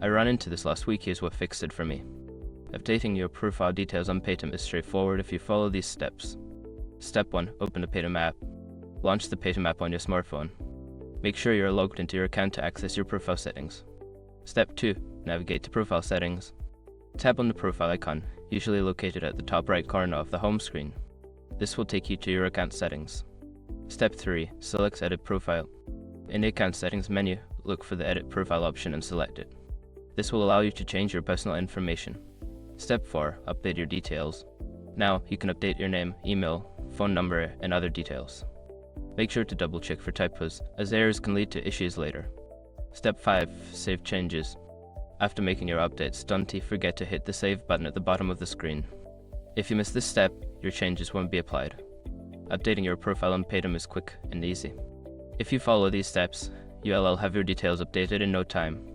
I ran into this last week. Here's what fixed it for me. Updating your profile details on Paytm is straightforward if you follow these steps. Step 1. Open the Paytm app. Launch the Paytm app on your smartphone. Make sure you're logged into your account to access your profile settings. Step 2. Navigate to Profile Settings. Tap on the profile icon, usually located at the top right corner of the home screen. This will take you to your account settings. Step 3. Select Edit Profile. In the Account Settings menu, look for the Edit Profile option and select it. This will allow you to change your personal information. Step 4. Update your details. Now, you can update your name, email, phone number, and other details. Make sure to double check for typos, as errors can lead to issues later. Step 5. Save changes. After making your updates, don't forget to hit the Save button at the bottom of the screen. If you miss this step, your changes won't be applied. Updating your profile on Paytm is quick and easy. If you follow these steps, you'll have your details updated in no time.